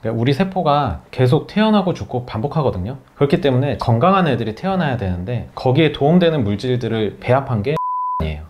그러니까 우리 세포가 계속 태어나고 죽고 반복하거든요. 그렇기 때문에 건강한 애들이 태어나야 되는데 거기에 도움되는 물질들을 배합한 게 아니에요.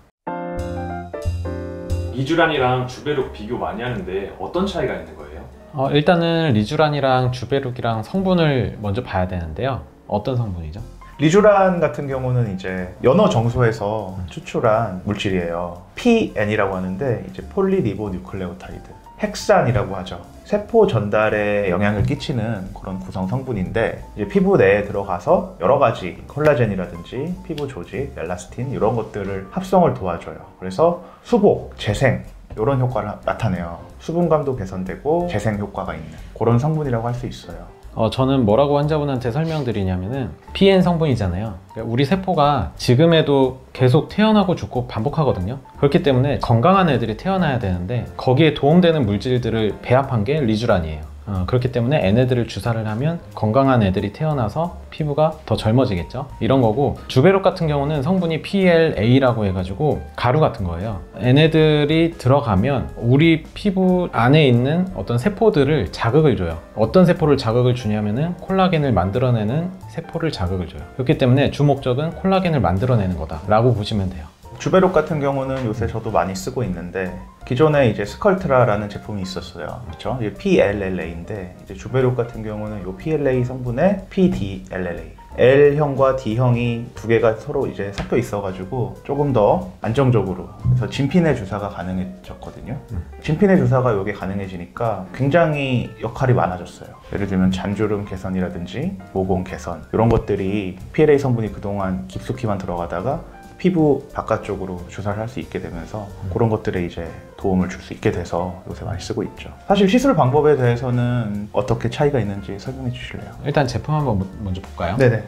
리쥬란이랑 주베룩 비교 많이 하는데 어떤 차이가 있는 거예요? 일단은 리쥬란이랑 주베룩이랑 성분을 먼저 봐야 되는데요. 어떤 성분이죠? 리쥬란 같은 경우는 이제 연어 정수에서 추출한 물질이에요. PN이라고 하는데 이제 폴리리보뉴클레오타이드, 헥산이라고 하죠. 세포 전달에 영향을 끼치는 그런 구성 성분인데 이제 피부 내에 들어가서 여러 가지 콜라겐이라든지 피부 조직, 엘라스틴 이런 것들을 합성을 도와줘요. 그래서 수복, 재생 이런 효과를 나타내요. 수분감도 개선되고 재생 효과가 있는 그런 성분이라고 할 수 있어요. 저는 뭐라고 환자분한테 설명드리냐면은 PN 성분이잖아요. 그러니까 우리 세포가 지금에도 계속 태어나고 죽고 반복하거든요. 그렇기 때문에 건강한 애들이 태어나야 되는데 거기에 도움되는 물질들을 배합한 게 리쥬란이에요. 그렇기 때문에 얘네들을 주사를 하면 건강한 애들이 태어나서 피부가 더 젊어지겠죠. 이런 거고, 주베룩 같은 경우는 성분이 PLA라고 해가지고 가루 같은 거예요. 얘네들이 들어가면 우리 피부 안에 있는 어떤 세포들을 자극을 줘요. 어떤 세포를 자극을 주냐면은 콜라겐을 만들어내는 세포를 자극을 줘요. 그렇기 때문에 주 목적은 콜라겐을 만들어내는 거다 라고 보시면 돼요. 주베룩 같은 경우는 요새 저도 많이 쓰고 있는데 기존에 이제 스컬트라라는 제품이 있었어요. 그렇죠? 이게 PLLA인데 이제 주베룩 같은 경우는 이 PLA 성분에 PDLLA, L형과 D형이 두 개가 서로 이제 섞여 있어가지고 조금 더 안정적으로, 그래서 진피내 주사가 가능해졌거든요. 진피내 주사가 이게 가능해지니까 굉장히 역할이 많아졌어요. 예를 들면 잔주름 개선이라든지 모공 개선 이런 것들이 PLA 성분이 그동안 깊숙이만 들어가다가 피부 바깥쪽으로 주사를 할 수 있게 되면서 그런 것들에 이제 도움을 줄 수 있게 돼서 요새 많이 쓰고 있죠. 사실 시술 방법에 대해서는 어떻게 차이가 있는지 설명해 주실래요? 일단 제품 한번 먼저 볼까요? 네네.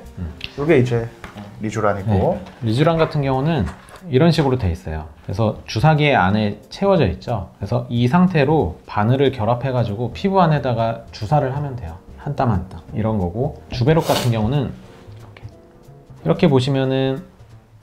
이게 이제 리쥬란이고, 네. 리쥬란 같은 경우는 이런 식으로 돼 있어요. 그래서 주사기 안에 채워져 있죠. 그래서 이 상태로 바늘을 결합해 가지고 피부 안에다가 주사를 하면 돼요. 한 땀 한 땀 이런 거고, 주베룩 같은 경우는 이렇게 보시면은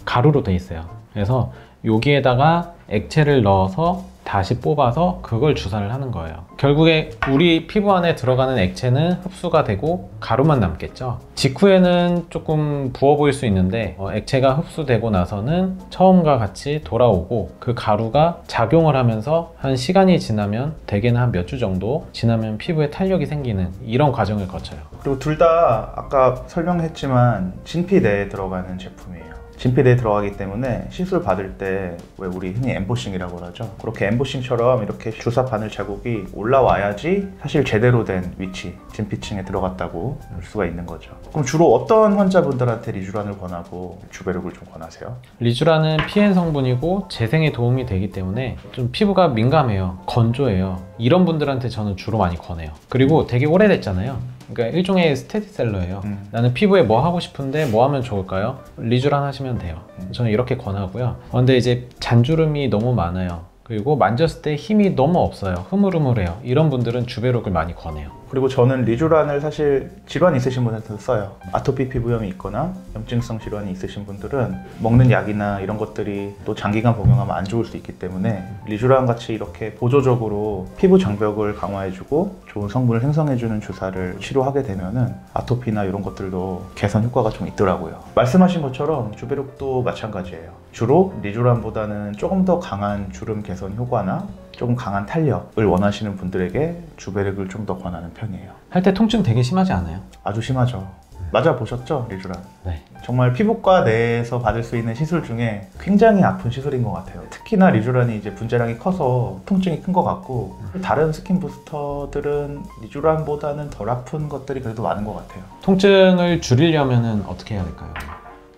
가루로 돼 있어요. 그래서 여기에다가 액체를 넣어서 다시 뽑아서 그걸 주사를 하는 거예요. 결국에 우리 피부 안에 들어가는 액체는 흡수가 되고 가루만 남겠죠. 직후에는 조금 부어 보일 수 있는데 액체가 흡수되고 나서는 처음과 같이 돌아오고, 그 가루가 작용을 하면서 한 시간이 지나면, 대개는 한 몇 주 정도 지나면 피부에 탄력이 생기는 이런 과정을 거쳐요. 그리고 둘 다 아까 설명했지만 진피 내에 들어가는 제품이에요. 진피대에 들어가기 때문에 시술 받을 때 왜 우리 흔히 엠보싱이라고 하죠. 그렇게 엠보싱처럼 이렇게 주사 바늘 자국이 올라와야지 사실 제대로 된 위치, 진피층에 들어갔다고 볼 수가 있는 거죠. 그럼 주로 어떤 환자분들한테 리쥬란을 권하고 주베룩을 좀 권하세요? 리쥬란은 PN 성분이고 재생에 도움이 되기 때문에 좀 피부가 민감해요. 건조해요. 이런 분들한테 저는 주로 많이 권해요. 그리고 되게 오래됐잖아요. 그러니까 일종의 스테디셀러예요. 나는 피부에 뭐 하고 싶은데 뭐 하면 좋을까요? 리쥬란 하시면 돼요. 저는 이렇게 권하고요. 근데 이제 잔주름이 너무 많아요. 그리고 만졌을 때 힘이 너무 없어요. 흐물흐물해요. 이런 분들은 주베룩을 많이 권해요. 그리고 저는 리쥬란을 사실 질환 있으신 분한테 써요. 아토피 피부염이 있거나 염증성 질환이 있으신 분들은 먹는 약이나 이런 것들이 또 장기간 복용하면 안 좋을 수 있기 때문에 리쥬란 같이 이렇게 보조적으로 피부 장벽을 강화해주고 좋은 성분을 생성해주는 주사를 치료하게 되면은 아토피나 이런 것들도 개선 효과가 좀 있더라고요. 말씀하신 것처럼 주베룩도 마찬가지예요. 주로 리쥬란보다는 조금 더 강한 주름 개선 효과나 조금 강한 탄력을 원하시는 분들에게 주베룩을 좀 더 권하는 편이에요. 할 때 통증 되게 심하지 않아요? 아주 심하죠. 맞아보셨죠? 리쥬란. 네. 정말 피부과 내에서 받을 수 있는 시술 중에 굉장히 아픈 시술인 것 같아요. 특히나 리쥬란이 이제 분자량이 커서 통증이 큰 것 같고, 다른 스킨 부스터들은 리쥬란보다는 덜 아픈 것들이 그래도 많은 것 같아요. 통증을 줄이려면 어떻게 해야 될까요?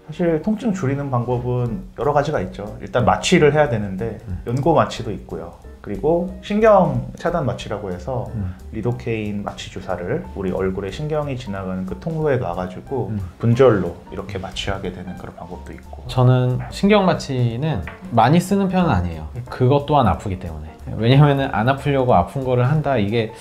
사실 통증 줄이는 방법은 여러 가지가 있죠. 일단 마취를 해야 되는데 연고 마취도 있고요. 그리고 신경 차단 마취라고 해서 리도케인 마취 주사를 우리 얼굴에 신경이 지나가는 그 통로에 놔가지고 분절로 이렇게 마취하게 되는 그런 방법도 있고. 저는 신경 마취는 많이 쓰는 편은 아니에요. 그것 또한 아프기 때문에. 왜냐면은 안 아프려고 아픈 거를 한다, 이게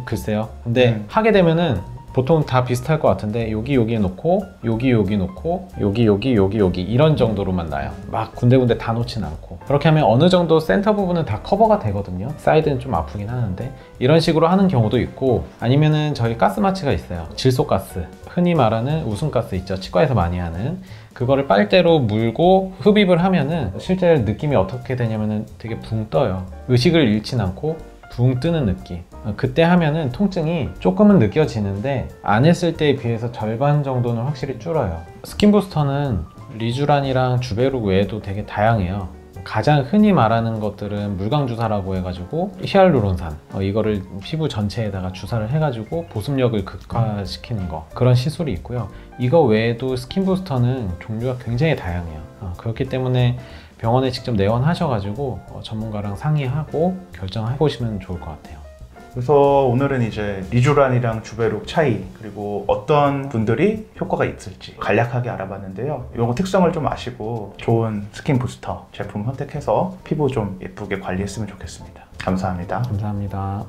글쎄요. 근데 하게 되면은 보통 다 비슷할 것 같은데 여기에 놓고 여기 놓고 여기 이런 정도로만 놔요. 막 군데군데 다 놓진 않고. 그렇게 하면 어느 정도 센터 부분은 다 커버가 되거든요. 사이드는 좀 아프긴 하는데 이런 식으로 하는 경우도 있고, 아니면은 저희 가스 마취가 있어요. 질소가스, 흔히 말하는 웃음가스 있죠. 치과에서 많이 하는 그거를 빨대로 물고 흡입을 하면은 실제 느낌이 어떻게 되냐면은 되게 붕 떠요. 의식을 잃진 않고 붕 뜨는 느낌. 그때 하면은 통증이 조금은 느껴지는데 안 했을 때에 비해서 절반 정도는 확실히 줄어요. 스킨부스터는 리쥬란이랑 주베룩 외에도 되게 다양해요. 가장 흔히 말하는 것들은 물광주사라고 해가지고 히알루론산, 이거를 피부 전체에다가 주사를 해가지고 보습력을 극화시키는 거, 그런 시술이 있고요. 이거 외에도 스킨부스터는 종류가 굉장히 다양해요. 그렇기 때문에 병원에 직접 내원하셔가지고 전문가랑 상의하고 결정해 보시면 좋을 것 같아요. 그래서 오늘은 이제 리쥬란이랑 주베룩 차이, 그리고 어떤 분들이 효과가 있을지 간략하게 알아봤는데요. 이거 특성을 좀 아시고 좋은 스킨 부스터 제품 선택해서 피부 좀 예쁘게 관리했으면 좋겠습니다. 감사합니다. 감사합니다.